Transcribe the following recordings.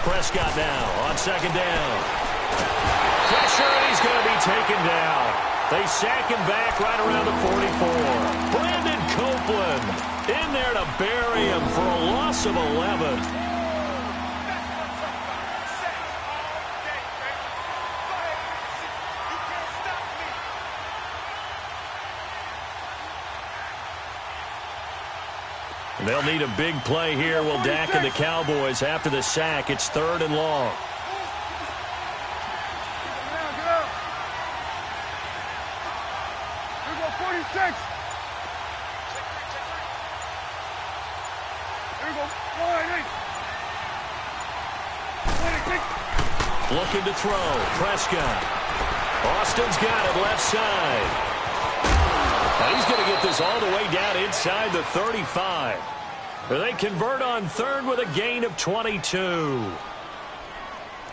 Prescott now on second down. Pressure, and he's going to be taken down. They sack him back right around the 44. Brandon Copeland in there to bury him for a loss of 11. They'll need a big play here, will Dak and the Cowboys. After the sack, it's 3rd and long. Here we go, 46. Here we go, 46. Looking to throw. Prescott. Austin's got it left side. And he's going to get this all the way down inside the 35. They convert on 3rd with a gain of 22.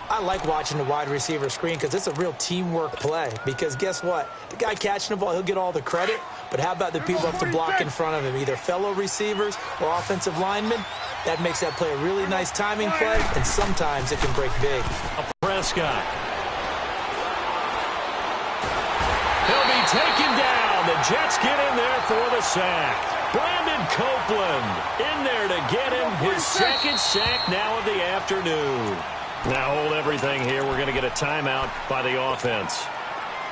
I like watching the wide receiver screen because it's a real teamwork play. Because guess what? The guy catching the ball, he'll get all the credit. But how about the people up to block in front of him, either fellow receivers or offensive linemen? That makes that play a really nice timing play, and sometimes it can break big. Prescott. He'll be taken down. The Jets get in there for the sack. Brandon Copeland in there to get him his second sack now of the afternoon. Now hold everything here. We're going to get a timeout by the offense.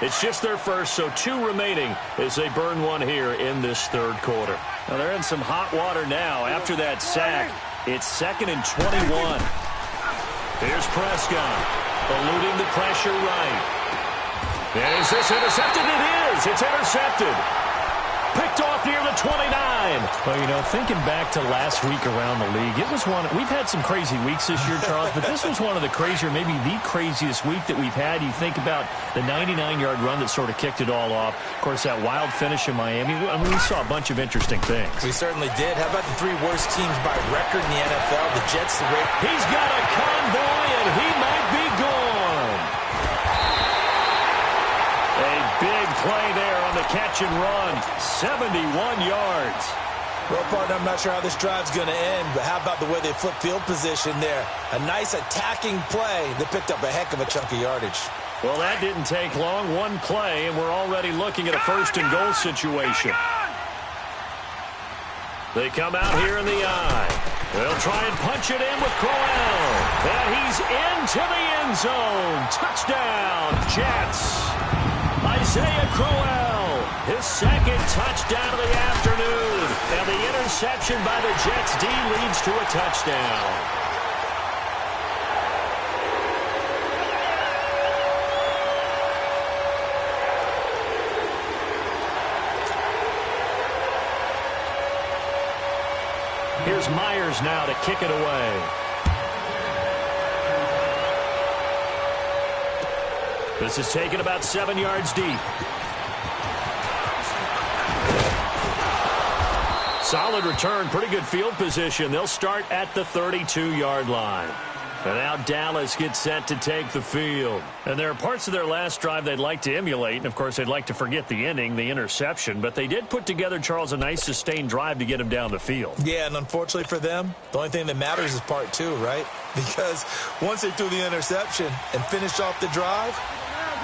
It's just their first, so 2 remaining as they burn one here in this 3rd quarter. Now they're in some hot water now. After that sack, it's 2nd and 21. Here's Prescott, eluding the pressure right. Is this intercepted? It is. It's intercepted. Picked off near the 29. Well, you know, thinking back to last week around the league, it was one. We've had some crazy weeks this year, Charles, but this was one of the crazier, maybe the craziest week that we've had. You think about the 99-yard run that sort of kicked it all off. Of course, that wild finish in Miami. I mean, we saw a bunch of interesting things. We certainly did. How about the 3 worst teams by record in the NFL? The Jets, the Raiders. He's got a convoy, and he might be gone. A big play there on the catch and run. 71 yards. Well, partner, I'm not sure how this drive's going to end, but how about the way they flip field position there? A nice attacking play that picked up a heck of a chunk of yardage. Well, that didn't take long. One play, and we're already looking at a 1st and goal situation. They come out here in the eye. They'll try and punch it in with Crowell. And he's into the end zone. Touchdown, Jets. Isaiah Crowell, his 2nd touchdown of the afternoon. And the interception by the Jets D leads to a touchdown. Here's Myers now to kick it away. This is taken about 7 yards deep. Solid return, pretty good field position. They'll start at the 32-yard line. And now Dallas gets set to take the field. And there are parts of their last drive they'd like to emulate. And, of course, they'd like to forget the ending, the interception. But they did put together, Charles, a nice sustained drive to get him down the field. Yeah, and unfortunately for them, the only thing that matters is part 2, right? Because once they threw the interception and finished off the drive,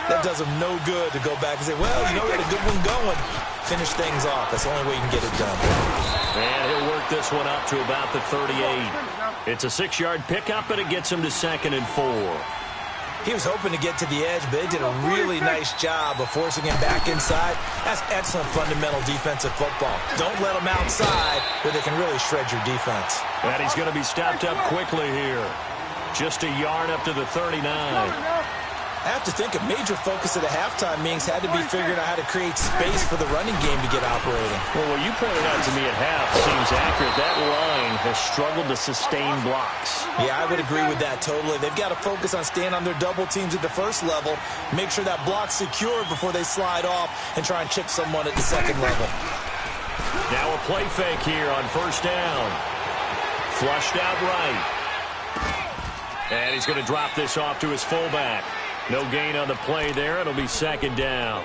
that does them no good to go back and say, well, you know, we had a good one going. Finish things off. That's the only way you can get it done. And he'll work this one up to about the 38. It's a 6-yard pickup, and it gets him to 2nd and 4. He was hoping to get to the edge, but they did a really nice job of forcing him back inside. That's excellent fundamental defensive football. Don't let them outside where they can really shred your defense. And he's going to be stopped up quickly here. Just a yard up to the 39. I have to think a major focus of the halftime meetings had to be figuring out how to create space for the running game to get operating. Well, what you pointed out to me at half seems accurate. That line has struggled to sustain blocks. Yeah, I would agree with that totally. They've got to focus on staying on their double teams at the first level, make sure that block's secured before they slide off and try and chip someone at the second level. Now a play fake here on 1st down. Flushed out right. And he's going to drop this off to his fullback. No gain on the play there. It'll be 2nd down.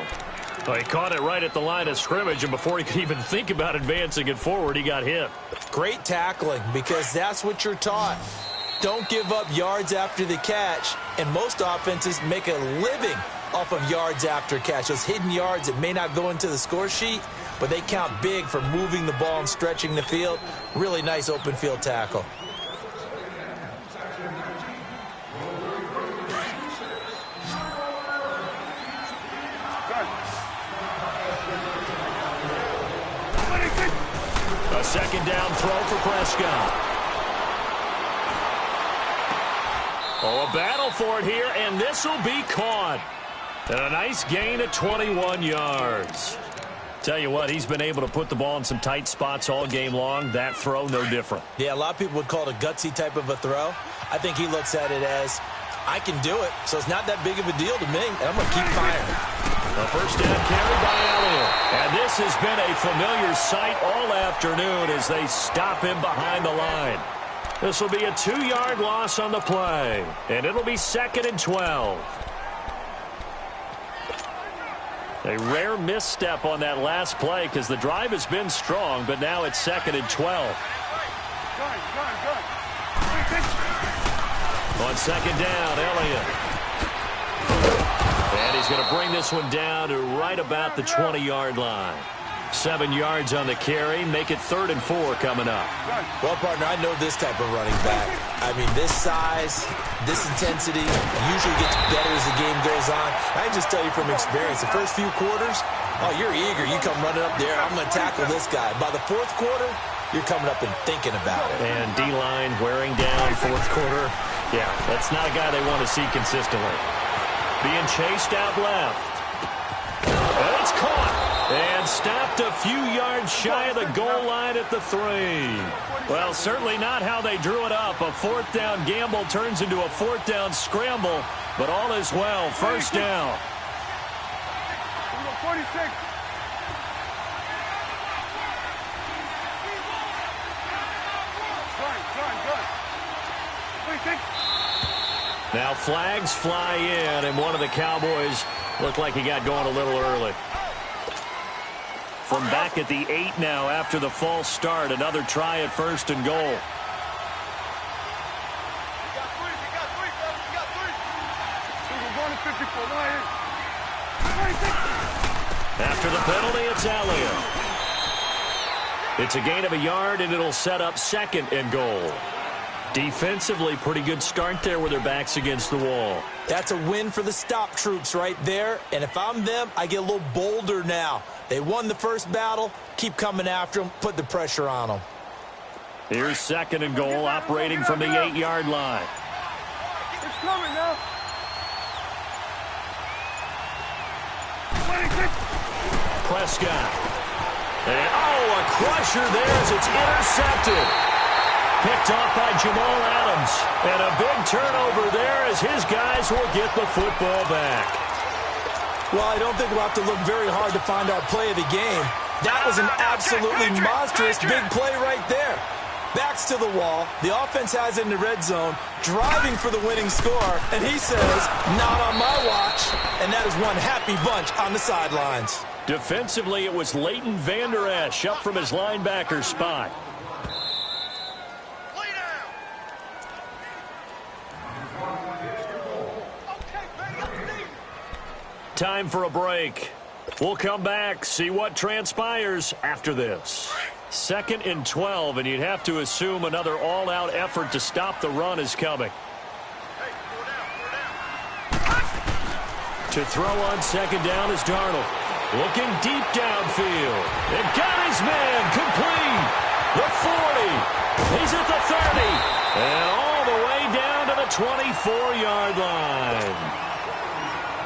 Well, he caught it right at the line of scrimmage, and before he could even think about advancing it forward, he got hit. Great tackling, because that's what you're taught. Don't give up yards after the catch, and most offenses make a living off of yards after catch. Those hidden yards that may not go into the score sheet, but they count big for moving the ball and stretching the field. Really nice open field tackle. A second down throw for Prescott. Oh, a battle for it here, and this will be caught. And a nice gain of 21 yards. Tell you what, he's been able to put the ball in some tight spots all game long. That throw, no different. Yeah, a lot of people would call it a gutsy type of a throw. I think he looks at it as, I can do it, so it's not that big of a deal to me, and I'm going to keep firing. A first down carry by Elliott. And this has been a familiar sight all afternoon as they stop him behind the line. This will be a 2-yard loss on the play, and it'll be 2nd and 12. A rare misstep on that last play because the drive has been strong, but now it's 2nd and 12. On 2nd down, Elliott. And he's going to bring this one down to right about the 20-yard line. 7 yards on the carry. Make it 3rd and 4 coming up. Well, partner, I know this type of running back. I mean, this size, this intensity usually gets better as the game goes on. I can just tell you from experience, the first few quarters, oh, you're eager. You come running up there. I'm going to tackle this guy. By the 4th quarter, you're coming up and thinking about it. And D-line wearing down 4th quarter. Yeah, that's not a guy they want to see consistently. Being chased out left. And it's caught. And stopped a few yards shy of the goal line at the 3. Well, certainly not how they drew it up. A 4th down gamble turns into a 4th down scramble, but all is well. First down. 46. Now flags fly in, and one of the Cowboys looked like he got going a little early. From back at the 8 now after the false start, another try at 1st and goal. After the penalty, it's Elliott. It's a gain of a yard, and it'll set up 2nd and goal. Defensively, pretty good start there with their backs against the wall. That's a win for the stop troops right there. And if I'm them, I get a little bolder now. They won the first battle. Keep coming after them. Put the pressure on them. Here's 2nd and goal, operating from the 8-yard line. It's coming now. Prescott. And, a crusher there as it's intercepted. Picked off by Jamal Adams. And a big turnover there as his guys will get the football back. Well, I don't think we'll have to look very hard to find our play of the game. That was an absolutely monstrous big play right there. Backs to the wall. The offense has it in the red zone, driving for the winning score. And he says, not on my watch. And that is one happy bunch on the sidelines. Defensively, it was Leighton Vander Esch up from his linebacker spot. Time for a break. We'll come back, see what transpires after this. 2nd and 12, and you'd have to assume another all-out effort to stop the run is coming. To throw on 2nd down is Darnold. Looking deep downfield. And got his man complete. The 40. He's at the 30. And all the way down to the 24-yard line.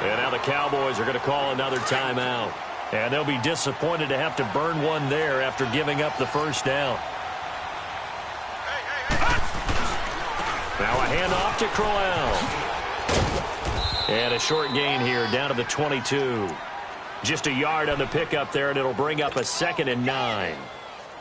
And now the Cowboys are going to call another timeout. And they'll be disappointed to have to burn one there after giving up the first down. Now a handoff to Crowell. And a short gain here down to the 22. Just a yard on the pickup there, and it'll bring up a 2nd and 9.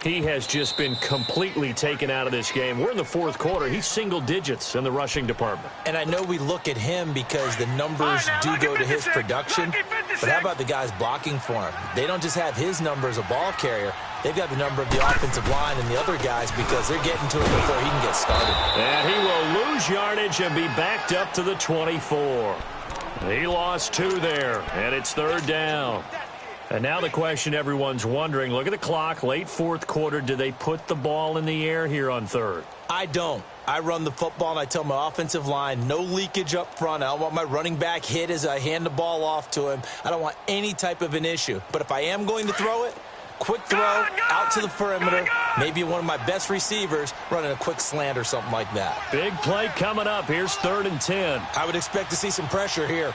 He has just been completely taken out of this game. We're in the fourth quarter. He's single digits in the rushing department. And I know we look at him because the numbers do go to his production, but how about the guys blocking for him? They don't just have his number as a ball carrier. They've got the number of the offensive line and the other guys because they're getting to him before he can get started. And he will lose yardage and be backed up to the 24. He lost 2 there, and it's third down. And now the question everyone's wondering, look at the clock, late fourth quarter, do they put the ball in the air here on third? I don't. I run the football, and I tell my offensive line, no leakage up front. I don't want my running back hit as I hand the ball off to him. I don't want any type of an issue. But if I am going to throw it, quick throw, out to the perimeter, maybe one of my best receivers running a quick slant or something like that. Big play coming up. Here's 3rd and 10. I would expect to see some pressure here.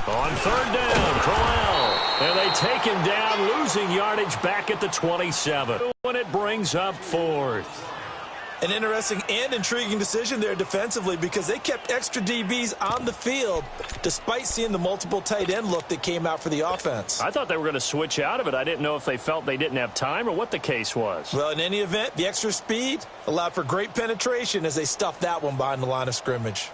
On 3rd down, Crowell. And they take him down, losing yardage back at the 27. When it brings up 4th. An interesting and intriguing decision there defensively because they kept extra DBs on the field despite seeing the multiple tight end look that came out for the offense. I thought they were going to switch out of it. I didn't know if they felt they didn't have time or what the case was. Well, in any event, the extra speed allowed for great penetration as they stuffed that one behind the line of scrimmage.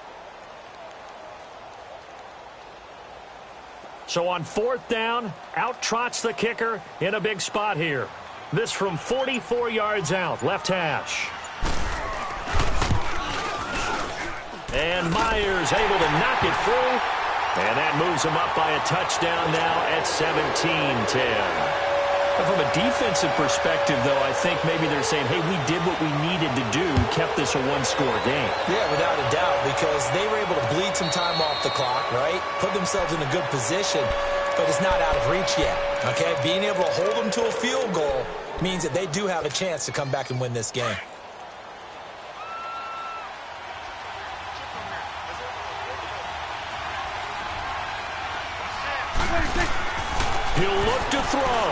So on 4th down, out trots the kicker in a big spot here. This from 44 yards out, left hash. And Myers able to knock it through. And that moves him up by a touchdown now at 17-10. From a defensive perspective, though, I think maybe they're saying, hey, we did what we needed to do, kept this a one-score game. Yeah, without a doubt, because they were able to bleed some time off the clock, right? Put themselves in a good position, but it's not out of reach yet, okay? Being able to hold them to a field goal means that they do have a chance to come back and win this game. He'll look to throw.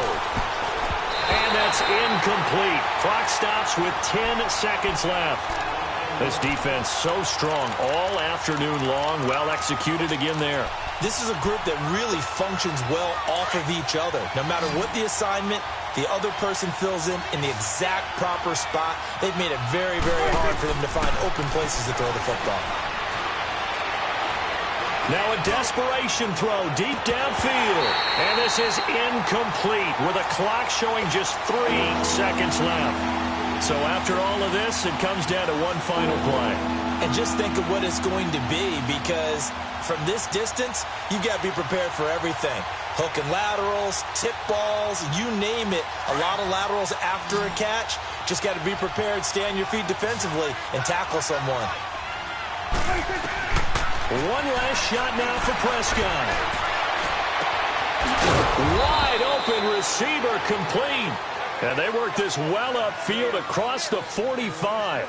And that's incomplete. Clock stops with 10 seconds left. This defense so strong all afternoon long. Well executed again there. This is a group that really functions well off of each other. No matter what the assignment, the other person fills in the exact proper spot. They've made it very, very hard for them to find open places to throw the football. Now a desperation throw deep downfield. And this is incomplete with a clock showing just 3 seconds left. So after all of this, it comes down to one final play. And just think of what it's going to be because from this distance, you've got to be prepared for everything. Hook and laterals, tip balls, you name it. A lot of laterals after a catch. Just got to be prepared, stay on your feet defensively, and tackle someone. One last shot now for Prescott. Wide open receiver complete. And they work this well upfield across the 45.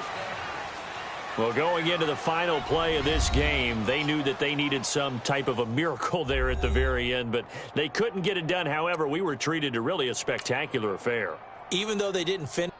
Well, going into the final play of this game, they knew that they needed some type of a miracle there at the very end, but they couldn't get it done. However, we were treated to really a spectacular affair. Even though they didn't finish.